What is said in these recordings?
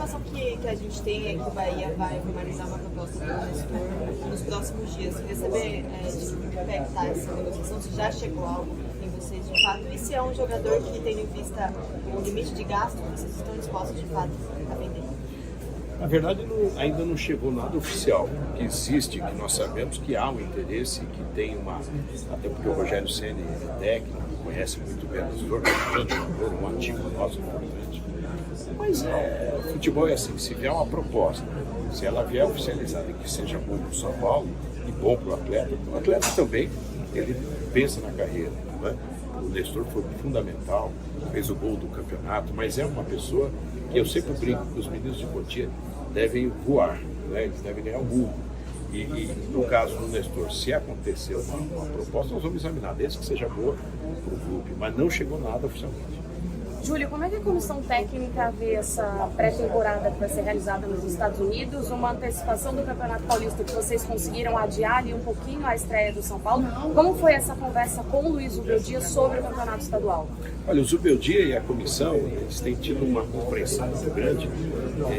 informação que a gente tem é que o Bahia vai formalizar uma proposta do Nestor nos próximos dias. Queria saber de que pé está essa negociação, se já chegou algo em vocês de fato, e se é um jogador que, tendo em vista o limite de gasto, vocês estão dispostos de fato a vender. Na verdade, ainda não chegou nada oficial. O que existe, que nós sabemos que há um interesse, que tem até porque o Rogério Ceni é técnico, conhece muito bem o jogador, um antigo nosso, importante. Mas o futebol é assim, se vier uma proposta, se ela vier oficializada e que seja bom para o São Paulo e bom para o atleta também, ele pensa na carreira. Né? O Nestor foi fundamental, fez o gol do campeonato, mas é uma pessoa que eu sempre brinco que os meninos de Cotia devem voar, né? Eles devem ganhar o mundo. E no caso do Nestor, se acontecer uma proposta, nós vamos examinar, desde que seja boa para o clube, mas não chegou nada oficialmente. Júlio, como é que a comissão técnica vê essa pré-temporada que vai ser realizada nos Estados Unidos, uma antecipação do Campeonato Paulista que vocês conseguiram adiar ali um pouquinho a estreia do São Paulo? Como foi essa conversa com o Luiz Zubeldia sobre o Campeonato Estadual? Olha, o Zubeldia e a comissão, eles têm tido uma compreensão muito grande,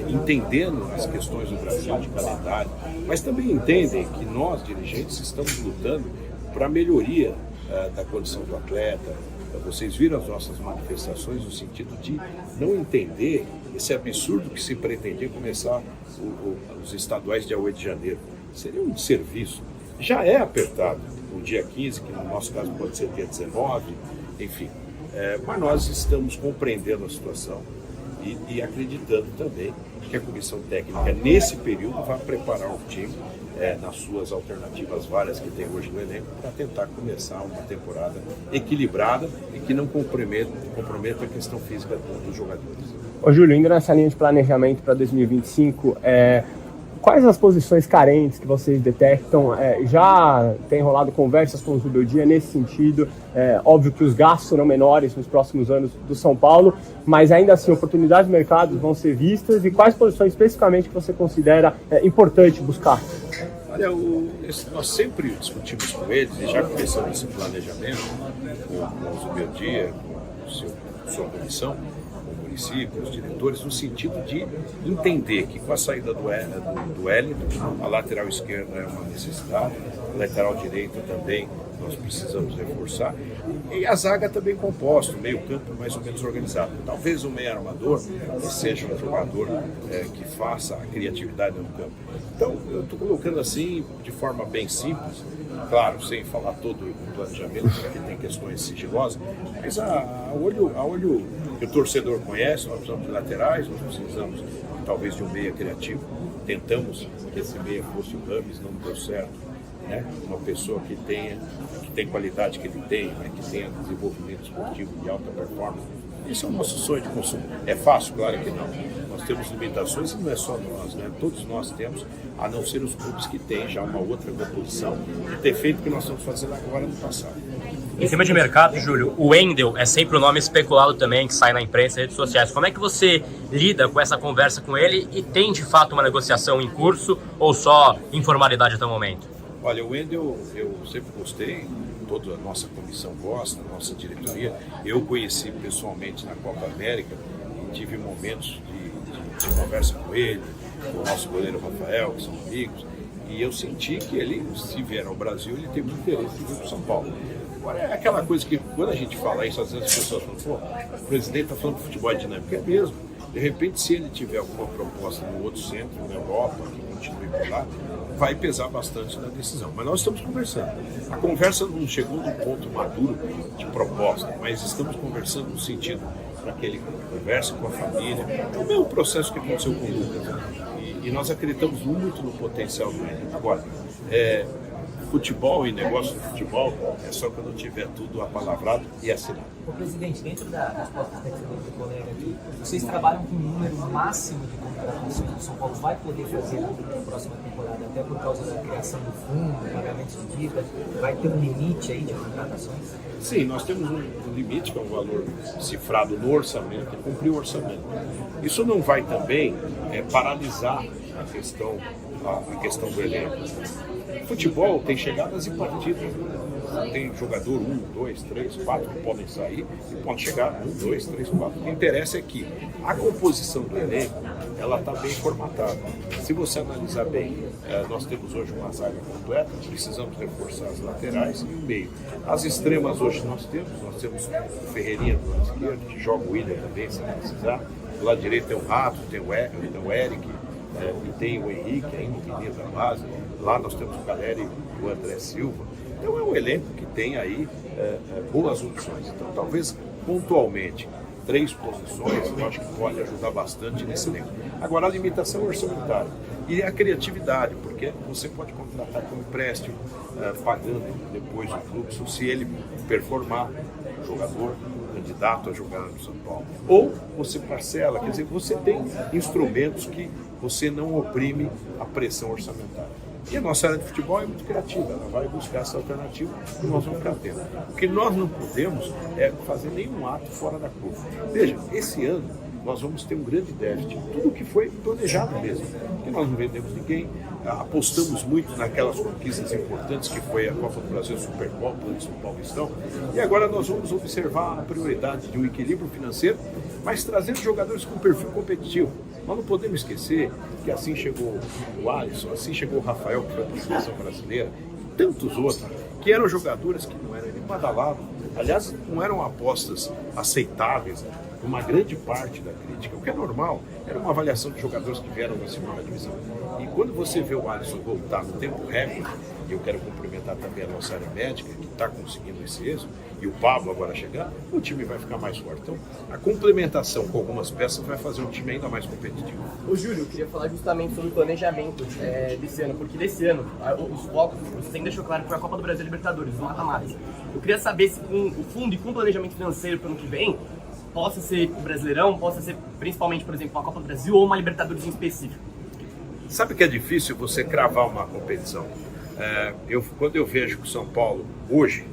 entendendo as questões do Brasil de calendário, mas também entendem que nós, dirigentes, estamos lutando para a melhoria da condição do atleta. Vocês viram as nossas manifestações no sentido de não entender esse absurdo que se pretendia começar os estaduais dia 8 de janeiro. Seria um desserviço. Já é apertado o dia 15, que no nosso caso pode ser dia 19, enfim. Mas nós estamos compreendendo a situação e acreditando também que a comissão técnica, nesse período, vai preparar o time nas suas alternativas várias que tem hoje no elenco, para tentar começar uma temporada equilibrada e que não comprometa a questão física dos jogadores. Ô Júlio, indo nessa linha de planejamento para 2025, quais as posições carentes que vocês detectam? Já tem rolado conversas com o Zubeldia nesse sentido? Óbvio que os gastos serão menores nos próximos anos do São Paulo, mas ainda assim oportunidades de mercado vão ser vistas, e quais posições especificamente que você considera importante buscar? Olha, nós sempre discutimos com eles, e já começamos esse planejamento com o Zubeldia, com sua comissão, com o município, os diretores, no sentido de entender que com a saída do Wellington, a lateral esquerda é uma necessidade, a lateral direita também nós precisamos reforçar, e a zaga também composta, o meio campo mais ou menos organizado. Talvez o meio armador que seja um jogador que faça a criatividade no campo. Então, eu estou colocando assim, de forma bem simples, claro, sem falar todo o planejamento, porque tem questões sigilosas, mas a olho que o torcedor conhece, nós precisamos de laterais, nós precisamos talvez de um meia criativo. Tentamos que esse meia fosse o Rames, não deu certo. Né? Uma pessoa que tem qualidade que ele tem, né? Que tenha desenvolvimento esportivo de alta performance. Esse é o nosso sonho de consumo. É fácil? Claro que não. Nós temos limitações e não é só nós, né? Todos nós temos, a não ser os clubes que têm já uma outra composição e ter feito o que nós estamos fazendo agora no passado. Em cima de mercado, Júlio, o Wendel é sempre o nome especulado também, que sai na imprensa e redes sociais. Como é que você lida com essa conversa com ele e tem de fato uma negociação em curso ou só informalidade até o momento? Olha, o Wendel eu sempre gostei, toda a nossa comissão gosta, a nossa diretoria. Eu conheci pessoalmente na Copa América e tive momentos de conversa com ele, com o nosso goleiro Rafael, que são amigos, e eu senti que ele, se vier ao Brasil, ele tem muito interesse em vir para o São Paulo. Agora, é aquela coisa que quando a gente fala isso, às vezes as pessoas falam, pô, o presidente está falando de futebol dinâmico, é mesmo. De repente, se ele tiver alguma proposta no outro centro, na Europa, que continue por lá, vai pesar bastante na decisão. Mas nós estamos conversando. A conversa não chegou num ponto maduro de proposta, mas estamos conversando no sentido para que ele converse com a família. É o mesmo processo que aconteceu com o Lucas. E nós acreditamos muito no potencial do Wendel. Agora, futebol e negócio de futebol é só quando tiver tudo apalavrado e assinado. Ô, presidente, dentro das respostas que você deu para o colega aqui, vocês trabalham com um número máximo de contratações que o São Paulo vai poder fazer na próxima temporada, até por causa da criação do fundo, pagamentos de dívidas, vai ter um limite aí de contratações? Sim, nós temos um limite, que é um valor cifrado no orçamento, e cumprir o orçamento. Isso não vai também paralisar a questão do elenco. Futebol tem chegadas e partidas. tem jogador 1, 2, 3, 4 que podem sair e pode chegar 1, 2, 3, 4. O que interessa é que a composição do elenco ela está bem formatada. Se você analisar bem, nós temos hoje uma zaga completa, precisamos reforçar as laterais e o meio. As extremas hoje nós temos o Ferreirinha do lado esquerdo, que joga o William também, se precisar. Do lado direito tem o Rato, tem o Eric, e tem o Henrique, ainda o menino da base. Lá nós temos o Caleri e o André Silva. Então é um elenco que tem aí boas opções. Então talvez pontualmente 3 posições eu acho que pode ajudar bastante nesse elenco. Agora a limitação orçamentária e a criatividade, porque você pode contratar com empréstimo, pagando depois o fluxo, se ele performar, o jogador candidato a jogar no São Paulo. Ou você parcela, quer dizer, você tem instrumentos que você não oprime a pressão orçamentária. E a nossa área de futebol é muito criativa, ela vai buscar essa alternativa e nós vamos ficar tendo. O que nós não podemos é fazer nenhum ato fora da curva. Veja, esse ano nós vamos ter um grande déficit, tudo que foi planejado mesmo, porque nós não vendemos ninguém, apostamos muito naquelas conquistas importantes que foi a Copa do Brasil, Supercopa, antes do Paulistão, e agora nós vamos observar a prioridade de um equilíbrio financeiro, mas trazendo jogadores com perfil competitivo. Nós não podemos esquecer que assim chegou o Alisson, assim chegou o Rafael, que foi para a seleção brasileira, e tantos outros, que eram jogadores que não eram nem badalados, aliás, não eram apostas aceitáveis por uma grande parte da crítica, o que é normal, era uma avaliação de jogadores que vieram da segunda divisão. E quando você vê o Alisson voltar no tempo recorde, e eu quero cumprimentar também a nossa área médica, que está conseguindo esse êxito, e o Pablo agora chegar, o time vai ficar mais forte. Então, a complementação com algumas peças vai fazer um time ainda mais competitivo. Ô Júlio, eu queria falar justamente sobre o planejamento desse ano, porque desse ano, os focos, você sempre deixou claro que foi a Copa do Brasil e Libertadores, os mata-matas. Eu queria saber se com o fundo e com o planejamento financeiro para o ano que vem, possa ser o Brasileirão, possa ser principalmente, por exemplo, uma Copa do Brasil ou uma Libertadores em específico. Sabe que é difícil você cravar uma competição? Quando eu vejo que o São Paulo, hoje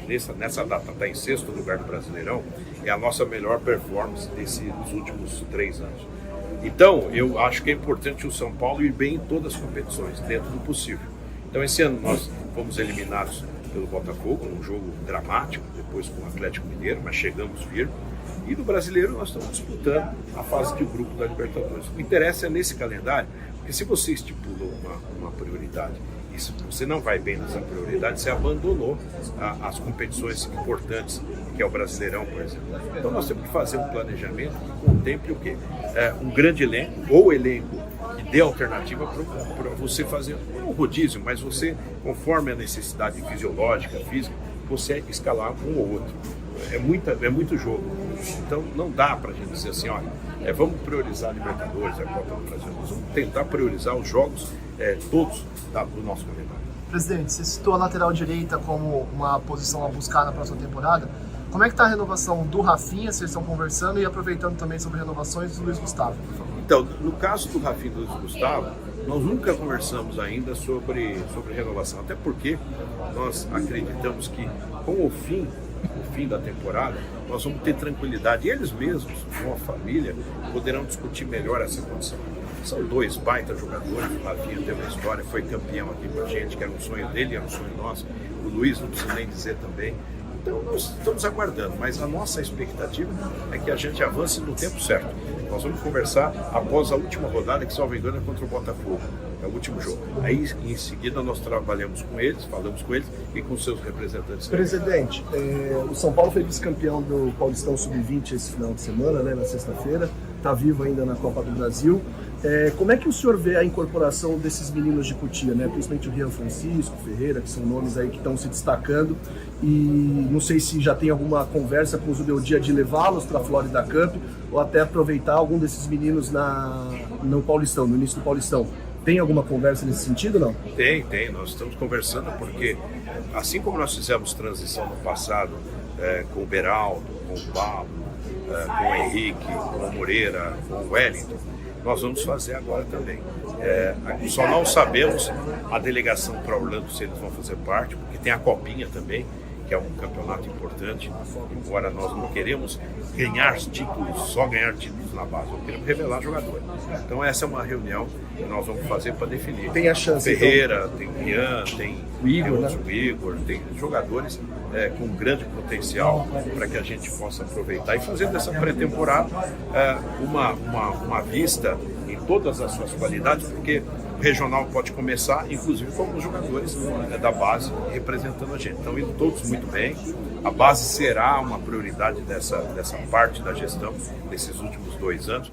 nessa data, está em 6º lugar do Brasileirão, é a nossa melhor performance dos últimos 3 anos. Então, eu acho que é importante o São Paulo ir bem em todas as competições, dentro do possível. Então, esse ano nós fomos eliminados pelo Botafogo, num jogo dramático, depois com o Atlético Mineiro, mas chegamos firme. E no Brasileiro nós estamos disputando a fase de grupo da Libertadores. O que interessa é nesse calendário, porque se você estipulou uma prioridade e se você não vai bem nessa prioridade, você abandonou as competições importantes, que é o Brasileirão, por exemplo. Então nós temos que fazer um planejamento que contemple o quê? Um grande elenco, ou elenco que dê alternativa para você fazer, não um rodízio, mas você, conforme a necessidade fisiológica, física, você escalar um ou outro. É muito jogo. Então não dá para a gente dizer assim, olha, vamos priorizar a Libertadores, a Copa do Brasil, nós vamos tentar priorizar os jogos todos do nosso calendário. Presidente, você citou a lateral direita como uma posição a buscar na próxima temporada. Como é que está a renovação do Rafinha, vocês estão conversando, e aproveitando também sobre renovações do Luiz Gustavo, por favor? Então, no caso do Rafinha e do Luiz Gustavo, nós nunca conversamos ainda sobre renovação, até porque nós acreditamos que com o fim da temporada, nós vamos ter tranquilidade. E eles mesmos, com a família, poderão discutir melhor essa condição. São 2 baita jogadores. O Rafinha tem uma história, foi campeão aqui com a gente, que era um sonho dele, era um sonho nosso. O Luiz, não preciso nem dizer também. Então, nós estamos aguardando, mas a nossa expectativa é que a gente avance no tempo certo. Nós vamos conversar após a última rodada, que, salvo engano, é contra o Botafogo. É o último jogo. Aí, em seguida, nós trabalhamos com eles, falamos com eles e com seus representantes. Presidente, o São Paulo foi vice-campeão do Paulistão Sub-20 esse final de semana, né, na sexta-feira. Está vivo ainda na Copa do Brasil. Como é que o senhor vê a incorporação desses meninos de Cotia, né? Principalmente o Rian Francisco, Ferreira, que são nomes aí que estão se destacando, e não sei se já tem alguma conversa com o Zubeldia de levá-los para a Florida Cup ou até aproveitar algum desses meninos no Paulistão, no início do Paulistão. Tem alguma conversa nesse sentido, não? Tem. Nós estamos conversando porque, assim como nós fizemos transição no passado com o Beraldo, com o Pablo, com o Henrique, com o Moreira, com o Wellington, nós vamos fazer agora também. Só não sabemos a delegação para Orlando se eles vão fazer parte, porque tem a Copinha também, que é um campeonato importante, embora nós não queremos ganhar títulos, só ganhar títulos na base, nós queremos revelar jogadores. Então essa é uma reunião que nós vamos fazer para definir. Tem a chance, Ferreira, tem o Rian, tem o Igor, o Igor, tem jogadores com grande potencial para que a gente possa aproveitar e fazer dessa pré-temporada uma vista em todas as suas qualidades, porque o regional pode começar, inclusive com alguns jogadores da base representando a gente. Estão indo todos muito bem. A base será uma prioridade dessa parte da gestão nesses últimos 2 anos.